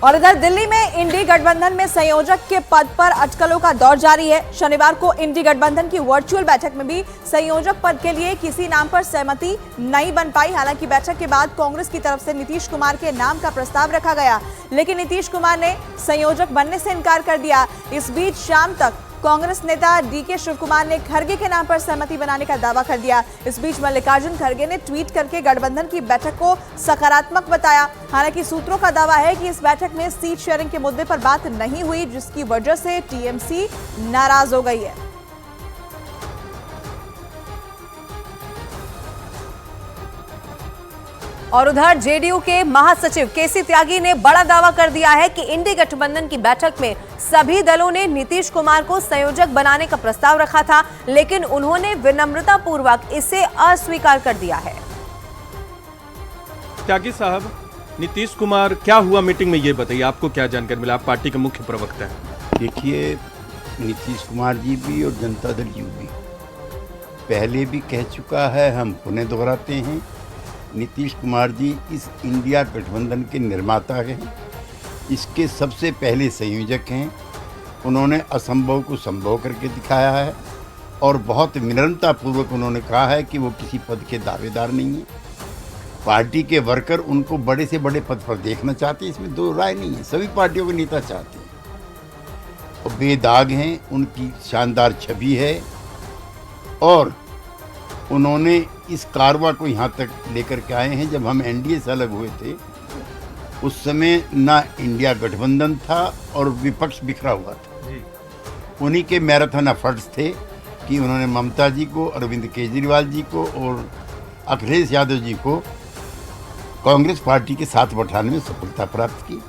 और इधर दिल्ली में इंडी गठबंधन में संयोजक के पद पर अटकलों का दौर जारी है। शनिवार को इंडी गठबंधन की वर्चुअल बैठक में भी संयोजक पद के लिए किसी नाम पर सहमति नहीं बन पाई। हालांकि बैठक के बाद कांग्रेस की तरफ से नीतीश कुमार के नाम का प्रस्ताव रखा गया, लेकिन नीतीश कुमार ने संयोजक बनने से इनकार कर दिया। इस बीच शाम तक कांग्रेस नेता डीके शिव कुमार ने खरगे के नाम पर सहमति बनाने का दावा कर दिया। इस बीच मल्लिकार्जुन खरगे ने ट्वीट करके गठबंधन की बैठक को सकारात्मक बताया। हालांकि सूत्रों का दावा है कि इस बैठक में सीट शेयरिंग के मुद्दे पर बात नहीं हुई, जिसकी वजह से टीएमसी नाराज हो गई है। और उधर जेडीयू के महासचिव केसी त्यागी ने बड़ा दावा कर दिया है कि इंडी गठबंधन की बैठक में सभी दलों ने नीतीश कुमार को संयोजक बनाने का प्रस्ताव रखा था, लेकिन उन्होंने विनम्रता पूर्वक इसे अस्वीकार कर दिया है। त्यागी साहब, नीतीश कुमार क्या हुआ मीटिंग में, ये बताइए, आपको क्या जानकारी मिला? आप पार्टी के मुख्य प्रवक्ता हैं। देखिए, नीतीश कुमार जी भी और जनता दल यू भी पहले भी कह चुका है, हम पुनः दोहराते हैं, नीतीश कुमार जी इस इंडिया गठबंधन के निर्माता हैं, इसके सबसे पहले संयोजक हैं। उन्होंने असंभव को संभव करके दिखाया है और बहुत विनम्रतापूर्वक उन्होंने कहा है कि वो किसी पद के दावेदार नहीं हैं। पार्टी के वर्कर उनको बड़े से बड़े पद पर देखना चाहते हैं, इसमें दो राय नहीं है। सभी पार्टियों के नेता चाहते हैं और बेदाग हैं, उनकी शानदार छवि है और उन्होंने इस कारवा को यहाँ तक लेकर के आए हैं। जब हम एनडीए से अलग हुए थे उस समय ना इंडिया गठबंधन था और विपक्ष बिखरा हुआ था। उन्हीं के मैराथन एफर्ट्स थे कि उन्होंने ममता जी को, अरविंद केजरीवाल जी को और अखिलेश यादव जी को कांग्रेस पार्टी के साथ बैठाने में सफलता प्राप्त की।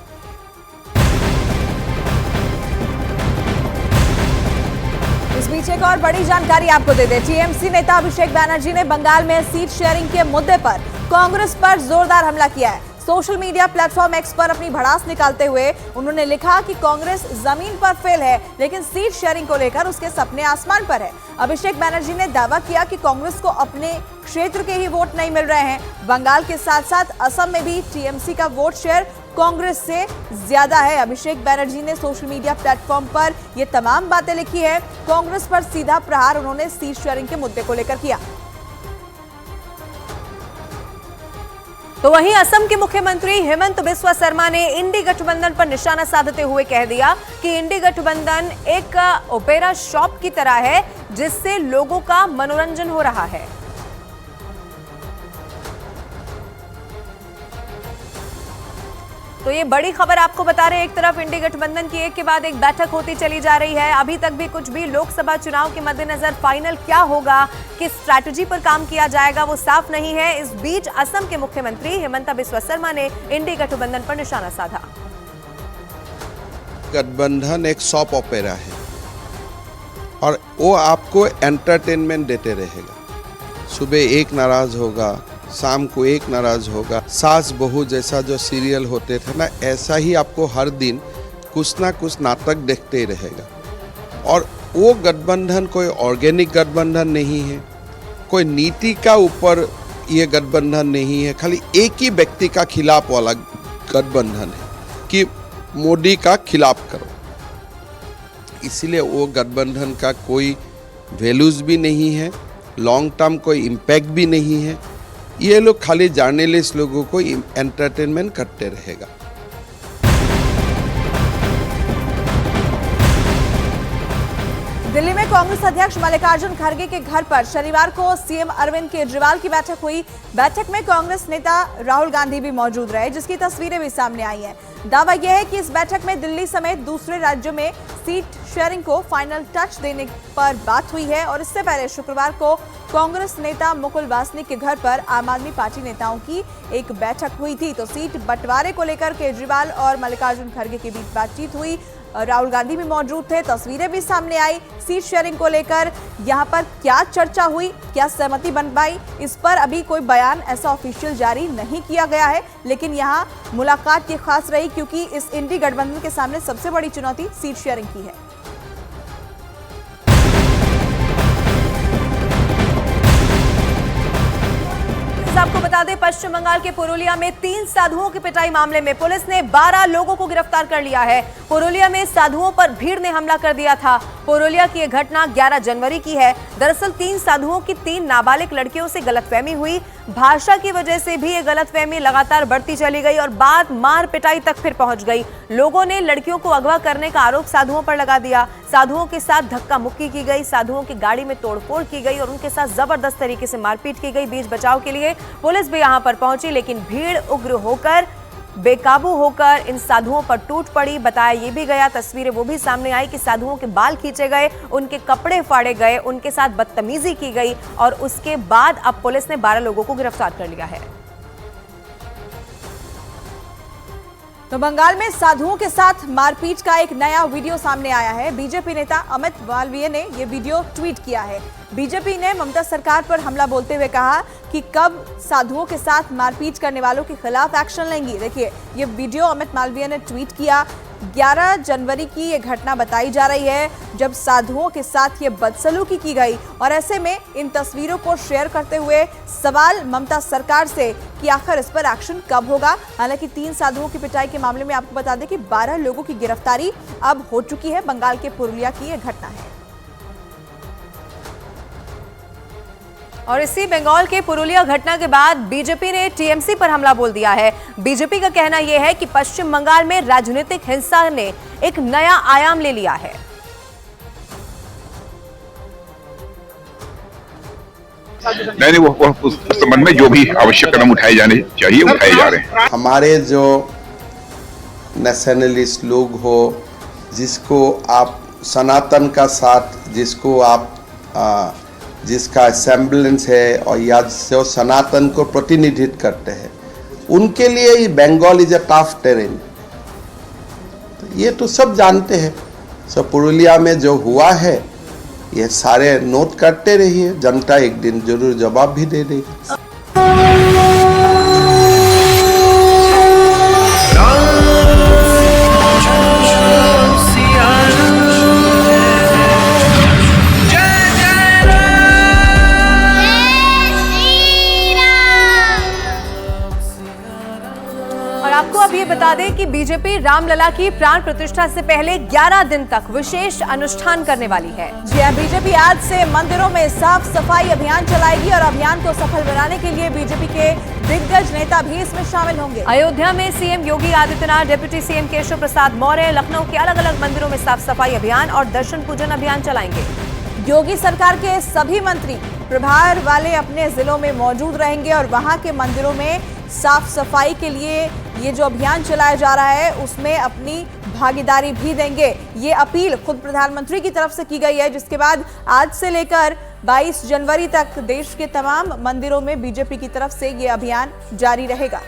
इस बीच एक और बड़ी जानकारी आपको दे दें। टीएमसी नेता अभिषेक बैनर्जी ने बंगाल में सीट शेयरिंग के मुद्दे पर कांग्रेस पर जोरदार हमला किया है। सोशल मीडिया प्लेटफॉर्म एक्स पर अपनी भड़ास निकालते हुए उन्होंने लिखा कि कांग्रेस जमीन पर फेल है, लेकिन सीट शेयरिंग को लेकर उसके सपने आसमान पर है। अभिषेक बैनर्जी ने दावा किया कि कांग्रेस को अपने क्षेत्र के ही वोट नहीं मिल रहे हैं। बंगाल के साथ साथ असम में भी टीएमसी का वोट शेयर कांग्रेस से ज्यादा है। अभिषेक बैनर्जी ने सोशल मीडिया प्लेटफॉर्म पर ये तमाम बातें लिखी है। कांग्रेस पर सीधा प्रहार उन्होंने सीट शेयरिंग के मुद्दे को लेकर किया। तो वहीं असम के मुख्यमंत्री हेमंत बिस्वा शर्मा ने इंडी गठबंधन पर निशाना साधते हुए कह दिया कि इंडी गठबंधन एक ओपेरा शॉप की तरह है, जिससे लोगों का मनोरंजन हो रहा है। तो ये बड़ी खबर आपको बता रहे हैं। एक तरफ इंडी गठबंधन की एक के बाद एक बैठक होती चली जा रही है। अभी तक भी कुछ भी लोकसभा चुनाव के मद्देनजर फाइनल क्या होगा, किस स्ट्रैटेजी पर काम किया जाएगा, वो साफ नहीं है। इस बीच असम के मुख्यमंत्री हेमंत बिस्वा शर्मा ने इंडी गठबंधन पर निशाना साधा। गठबंधन एक सॉप ओपेरा है और वो आपको एंटरटेनमेंट देते रहेगा। सुबह एक नाराज होगा, शाम को एक नाराज होगा। सास बहू जैसा जो सीरियल होते थे ना, ऐसा ही आपको हर दिन कुछ ना कुछ नाटक देखते ही रहेगा। और वो गठबंधन कोई ऑर्गेनिक गठबंधन नहीं है, कोई नीति का ऊपर ये गठबंधन नहीं है, खाली एक ही व्यक्ति का खिलाफ वाला गठबंधन है कि मोदी का खिलाफ करो। इसलिए वो गठबंधन का कोई वैल्यूज भी नहीं है, लॉन्ग टर्म कोई इम्पैक्ट भी नहीं है। ये लोग खाली जर्नलिस्ट लोगों को एंटरटेनमेंट करते रहेगा। दिल्ली में कांग्रेस अध्यक्ष मल्लिकार्जुन खरगे के घर पर शनिवार को सीएम अरविंद केजरीवाल की बैठक हुई। बैठक में कांग्रेस नेता राहुल गांधी भी मौजूद रहे, जिसकी तस्वीरें भी सामने आई हैं। दावा यह है कि इस बैठक में दिल्ली समेत दूसरे राज्यों में सीट शेयरिंग को फाइनल टच देने पर बात हुई है। और इससे पहले शुक्रवार को कांग्रेस नेता मुकुल वासनिक के घर पर आम आदमी पार्टी नेताओं की एक बैठक हुई थी। तो सीट बंटवारे को लेकर केजरीवाल और मल्लिकार्जुन खरगे के बीच बातचीत हुई। राहुल गांधी भी मौजूद थे, तस्वीरें भी सामने आई। सीट शेयरिंग को लेकर यहां पर क्या चर्चा हुई, क्या सहमति बन पाई, इस पर अभी कोई बयान ऐसा ऑफिशियल जारी नहीं किया गया है। लेकिन यहां मुलाकात ये खास रही क्योंकि इस इंडी गठबंधन के सामने सबसे बड़ी चुनौती सीट शेयरिंग की है। फ्रेंड्स, आपको बता दें पश्चिम बंगाल के पुरुलिया में 3 साधुओं की पिटाई मामले में पुलिस ने 12 लोगों को गिरफ्तार कर लिया है। पुरुलिया में साधुओं पर भीड़ ने हमला कर दिया था। पुरुलिया की यह घटना 11 जनवरी की है। दरअसल 3 साधुओं की 3 नाबालिग लड़कियों से गलतफहमी हुई। भाषा की वजह से भी ये गलतफहमी लगातार बढ़ती चली गई और बात मार पिटाई तक फिर पहुंच गई। लोगों ने लड़कियों को अगवा करने का आरोप साधुओं पर लगा दिया। साधुओं के साथ धक्का मुक्की की गई, साधुओं की गाड़ी में तोड़फोड़ की गई और उनके साथ जबरदस्त तरीके से मारपीट की गई। बीच बचाव के लिए पुलिस भी यहां पर पहुंची, लेकिन भीड़ उग्र होकर बेकाबू होकर इन साधुओं पर टूट पड़ी। बताया ये भी गया, तस्वीरें वो भी सामने आई कि साधुओं के बाल खींचे गए, उनके कपड़े फाड़े गए, उनके साथ बदतमीजी की गई और उसके बाद अब पुलिस ने 12 लोगों को गिरफ्तार कर लिया है। तो बंगाल में साधुओं के साथ मारपीट का एक नया वीडियो सामने आया है। बीजेपी नेता अमित मालवीय ने यह वीडियो ट्वीट किया है। बीजेपी ने ममता सरकार पर हमला बोलते हुए कहा कि कब साधुओं के साथ मारपीट करने वालों के खिलाफ एक्शन लेंगी। देखिए, ये वीडियो अमित मालवीय ने ट्वीट किया। 11 जनवरी की ये घटना बताई जा रही है जब साधुओं के साथ ये बदसलूकी की गई और ऐसे में इन तस्वीरों को शेयर करते हुए सवाल ममता सरकार से कि आखिर इस पर एक्शन कब होगा। हालांकि 3 साधुओं की पिटाई के मामले में आपको बता दें कि 12 लोगों की गिरफ्तारी अब हो चुकी है। बंगाल के पुरुलिया की यह घटना है और इसी बंगाल के पुरुलिया घटना के बाद बीजेपी ने टीएमसी पर हमला बोल दिया है। बीजेपी का कहना यह है कि पश्चिम बंगाल में राजनीतिक हिंसा ने एक नया आयाम ले लिया है। नहीं, वो उस संबंध में जो भी आवश्यक कदम उठाए जाने चाहिए उठाए जा रहे हैं। हमारे जो नेशनलिस्ट लोग हो, जिसको आप सनातन का साथ, जिसको आप जिसका सेम्बलेंस है और या जो सनातन को प्रतिनिधित्व करते हैं, उनके लिए Bengal is a tough terrain. ये तो सब जानते हैं। सब पुरुलिया में जो हुआ है ये सारे नोट करते रहिए, जनता एक दिन जरूर जवाब भी दे देगी। आपको अब ये बता दें कि बीजेपी रामलला की प्राण प्रतिष्ठा से पहले 11 दिन तक विशेष अनुष्ठान करने वाली है। जी हां, बीजेपी आज से मंदिरों में साफ सफाई अभियान चलाएगी और अभियान को सफल बनाने के लिए बीजेपी के दिग्गज नेता भी इसमें शामिल होंगे। अयोध्या में CM Yogi Adityanath, deputy CM Keshav Prasad Maurya Lucknow के अलग अलग मंदिरों में साफ सफाई अभियान और दर्शन पूजन अभियान चलाएंगे। योगी सरकार के सभी मंत्री प्रभार वाले अपने जिलों में मौजूद रहेंगे और वहां के मंदिरों में साफ सफाई के लिए ये जो अभियान चलाया जा रहा है उसमें अपनी भागीदारी भी देंगे। ये अपील खुद प्रधानमंत्री की तरफ से की गई है, जिसके बाद आज से लेकर 22 जनवरी तक देश के तमाम मंदिरों में बीजेपी की तरफ से ये अभियान जारी रहेगा।